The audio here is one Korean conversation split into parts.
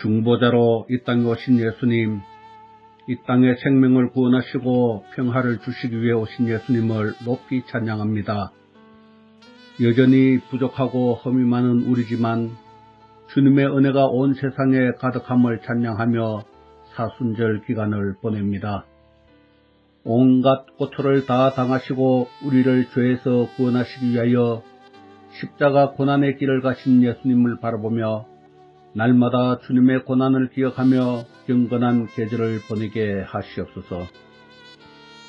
중보자로 이 땅에 오신 예수님, 이 땅의 생명을 구원하시고 평화를 주시기 위해 오신 예수님을 높이 찬양합니다. 여전히 부족하고 흠이 많은 우리지만 주님의 은혜가 온 세상에 가득함을 찬양하며 사순절 기간을 보냅니다. 온갖 고초를 다 당하시고 우리를 죄에서 구원하시기 위하여 십자가 고난의 길을 가신 예수님을 바라보며 날마다 주님의 고난을 기억하며 경건한 계절을 보내게 하시옵소서.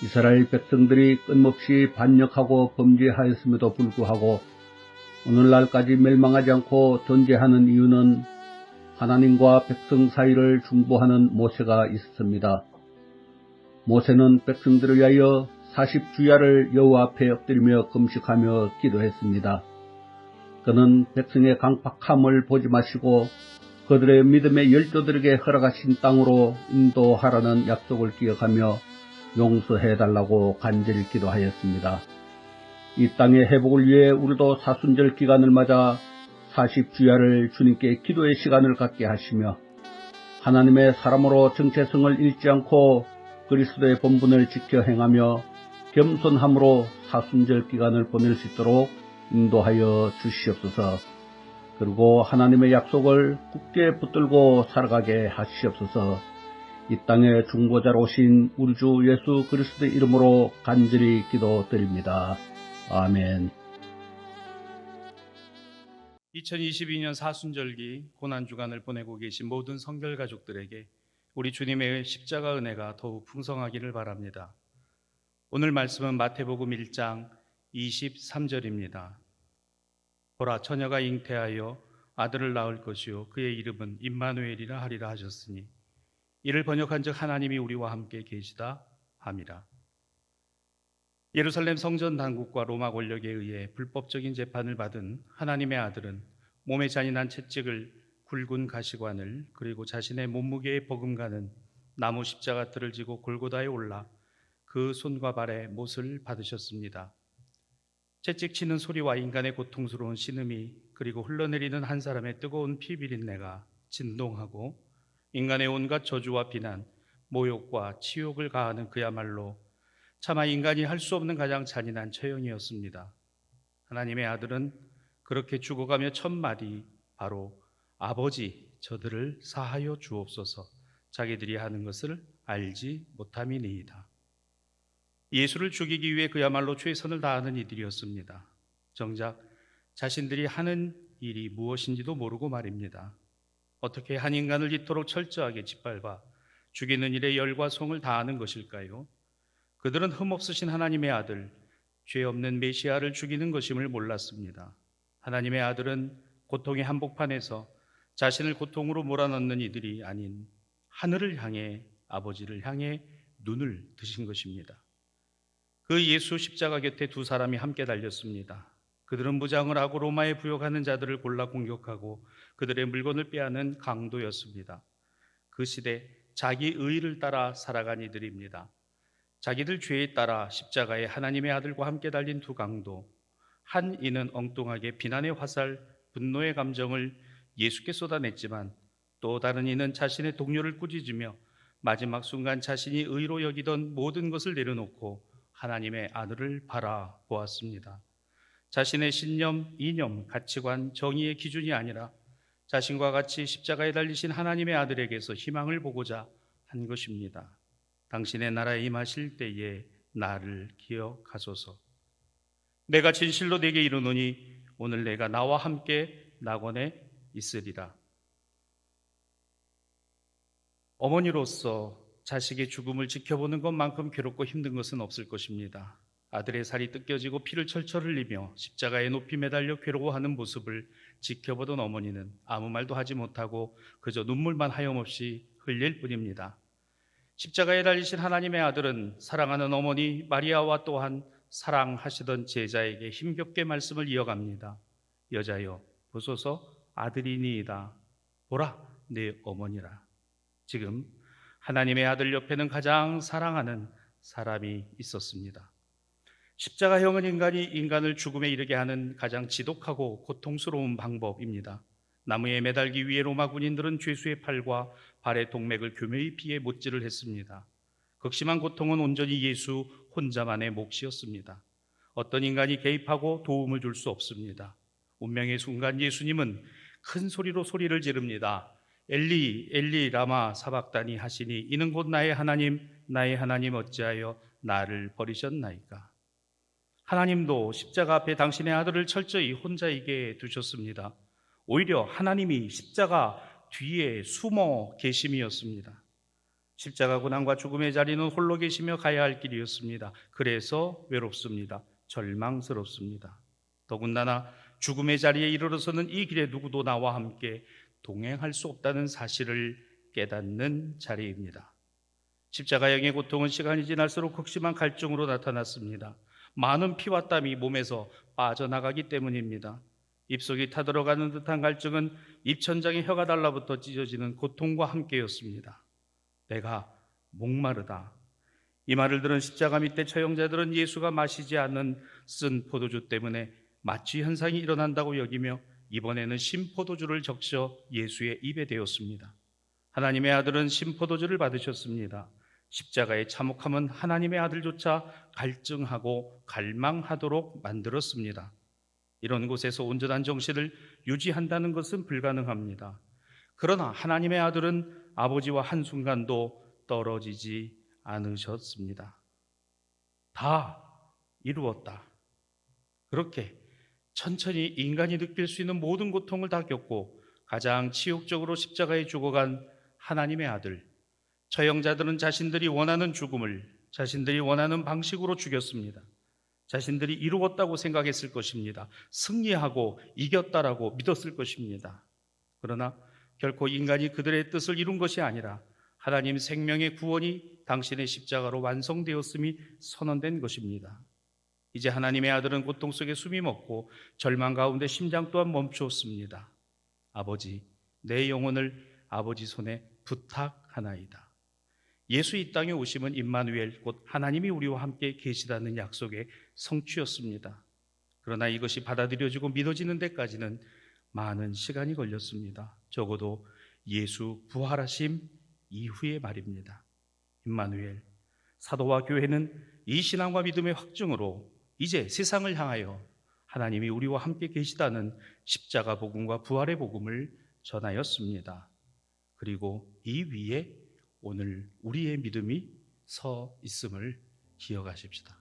이스라엘 백성들이 끊임없이 반역하고 범죄하였음에도 불구하고 오늘날까지 멸망하지 않고 존재하는 이유는 하나님과 백성 사이를 중보하는 모세가 있었습니다. 모세는 백성들을 위하여 40주야를 여호와 앞에 엎드리며 금식하며 기도했습니다. 그는 백성의 강팍함을 보지 마시고 그들의 믿음의 열조들에게 허락하신 땅으로 인도하라는 약속을 기억하며 용서해달라고 간절히 기도하였습니다. 이 땅의 회복을 위해 우리도 사순절 기간을 맞아 40주야를 주님께 기도의 시간을 갖게 하시며 하나님의 사람으로 정체성을 잃지 않고 그리스도의 본분을 지켜 행하며 겸손함으로 사순절 기간을 보낼 수 있도록 인도하여 주시옵소서. 그리고 하나님의 약속을 굳게 붙들고 살아가게 하시옵소서. 이 땅에 중보자로 오신 우리 주 예수 그리스도의 이름으로 간절히 기도드립니다. 아멘. 2022년 사순절기 고난주간을 보내고 계신 모든 성결 가족들에게 우리 주님의 십자가 은혜가 더욱 풍성하기를 바랍니다. 오늘 말씀은 마태복음 1장 23절입니다. 보라, 처녀가 잉태하여 아들을 낳을 것이요 그의 이름은 임마누엘이라 하리라 하셨으니 이를 번역한즉 하나님이 우리와 함께 계시다 함이라. 예루살렘 성전 당국과 로마 권력에 의해 불법적인 재판을 받은 하나님의 아들은 몸에 잔인한 채찍을, 굵은 가시관을, 그리고 자신의 몸무게에 버금가는 나무 십자가들을 지고 골고다에 올라 그 손과 발에 못을 받으셨습니다. 채찍치는 소리와 인간의 고통스러운 신음이, 그리고 흘러내리는 한 사람의 뜨거운 피 비린내가 진동하고 인간의 온갖 저주와 비난, 모욕과 치욕을 가하는 그야말로 차마 인간이 할 수 없는 가장 잔인한 처형이었습니다. 하나님의 아들은 그렇게 죽어가며 첫 말이 바로 아버지, 저들을 사하여 주옵소서, 자기들이 하는 것을 알지 못함이니이다. 예수를 죽이기 위해 그야말로 최선을 다하는 이들이었습니다. 정작 자신들이 하는 일이 무엇인지도 모르고 말입니다. 어떻게 한 인간을 이토록 철저하게 짓밟아 죽이는 일에 열과 성을 다하는 것일까요? 그들은 흠없으신 하나님의 아들, 죄 없는 메시아를 죽이는 것임을 몰랐습니다. 하나님의 아들은 고통의 한복판에서 자신을 고통으로 몰아넣는 이들이 아닌 하늘을 향해, 아버지를 향해 눈을 드신 것입니다. 그 예수 십자가 곁에 두 사람이 함께 달렸습니다. 그들은 무장을 하고 로마에 부역하는 자들을 골라 공격하고 그들의 물건을 빼앗는 강도였습니다. 그 시대 자기 의를 따라 살아간 이들입니다. 자기들 죄에 따라 십자가에 하나님의 아들과 함께 달린 두 강도, 한 이는 엉뚱하게 비난의 화살, 분노의 감정을 예수께 쏟아냈지만 또 다른 이는 자신의 동료를 꾸짖으며 마지막 순간 자신이 의로 여기던 모든 것을 내려놓고 하나님의 아들을 바라보았습니다. 자신의 신념, 이념, 가치관, 정의의 기준이 아니라 자신과 같이 십자가에 달리신 하나님의 아들에게서 희망을 보고자 한 것입니다. 당신의 나라에 임하실 때에 나를 기억하소서. 내가 진실로 네게 이르노니 오늘 내가 나와 함께 낙원에 있으리라. 어머니로서 자식의 죽음을 지켜보는 것만큼 괴롭고 힘든 것은 없을 것입니다. 아들의 살이 뜯겨지고 피를 철철 흘리며 십자가에 높이 매달려 괴로워하는 모습을 지켜보던 어머니는 아무 말도 하지 못하고 그저 눈물만 하염없이 흘릴 뿐입니다. 십자가에 달리신 하나님의 아들은 사랑하는 어머니 마리아와 또한 사랑하시던 제자에게 힘겹게 말씀을 이어갑니다. 여자여, 보소서 아들이니이다. 보라, 내 어머니라. 지금 하나님의 아들 옆에는 가장 사랑하는 사람이 있었습니다. 십자가형은 인간이 인간을 죽음에 이르게 하는 가장 지독하고 고통스러운 방법입니다. 나무에 매달기 위해 로마 군인들은 죄수의 팔과 발의 동맥을 교묘히 피해 못질을 했습니다. 극심한 고통은 온전히 예수 혼자만의 몫이었습니다. 어떤 인간이 개입하고 도움을 줄 수 없습니다. 운명의 순간 예수님은 큰 소리로 소리를 지릅니다. 엘리 엘리 라마 사박다니 하시니 이는 곧 나의 하나님 어찌하여 나를 버리셨나이까. 하나님도 십자가 앞에 당신의 아들을 철저히 혼자이게 두셨습니다. 오히려 하나님이 십자가 뒤에 숨어 계심이었습니다. 십자가 고난과 죽음의 자리는 홀로 계시며 가야 할 길이었습니다. 그래서 외롭습니다. 절망스럽습니다. 더군다나 죽음의 자리에 이르러서는 이 길에 누구도 나와 함께 동행할 수 없다는 사실을 깨닫는 자리입니다. 십자가형의 고통은 시간이 지날수록 극심한 갈증으로 나타났습니다. 많은 피와 땀이 몸에서 빠져나가기 때문입니다. 입속이 타들어가는 듯한 갈증은 입천장의 혀가 달라붙어 찢어지는 고통과 함께였습니다. 내가 목마르다. 이 말을 들은 십자가 밑에 처형자들은 예수가 마시지 않는 쓴 포도주 때문에 마취 현상이 일어난다고 여기며 이번에는 신포도주를 적셔 예수의 입에 대었습니다. 하나님의 아들은 신포도주를 받으셨습니다. 십자가의 참혹함은 하나님의 아들조차 갈증하고 갈망하도록 만들었습니다. 이런 곳에서 온전한 정신을 유지한다는 것은 불가능합니다. 그러나 하나님의 아들은 아버지와 한순간도 떨어지지 않으셨습니다. 다 이루었다. 그렇게 천천히 인간이 느낄 수 있는 모든 고통을 다 겪고 가장 치욕적으로 십자가에 죽어간 하나님의 아들, 처형자들은 자신들이 원하는 죽음을 자신들이 원하는 방식으로 죽였습니다. 자신들이 이루었다고 생각했을 것입니다. 승리하고 이겼다라고 믿었을 것입니다. 그러나 결코 인간이 그들의 뜻을 이룬 것이 아니라 하나님 생명의 구원이 당신의 십자가로 완성되었음이 선언된 것입니다. 이제 하나님의 아들은 고통 속에 숨이 멎고 절망 가운데 심장 또한 멈추었습니다. 아버지, 내 영혼을 아버지 손에 부탁하나이다. 예수 이 땅에 오심은 임마누엘, 곧 하나님이 우리와 함께 계시다는 약속의 성취였습니다. 그러나 이것이 받아들여지고 믿어지는 데까지는 많은 시간이 걸렸습니다. 적어도 예수 부활하심 이후의 말입니다. 임마누엘, 사도와 교회는 이 신앙과 믿음의 확증으로 이제 세상을 향하여 하나님이 우리와 함께 계시다는 십자가 복음과 부활의 복음을 전하였습니다. 그리고 이 위에 오늘 우리의 믿음이 서 있음을 기억하십시다.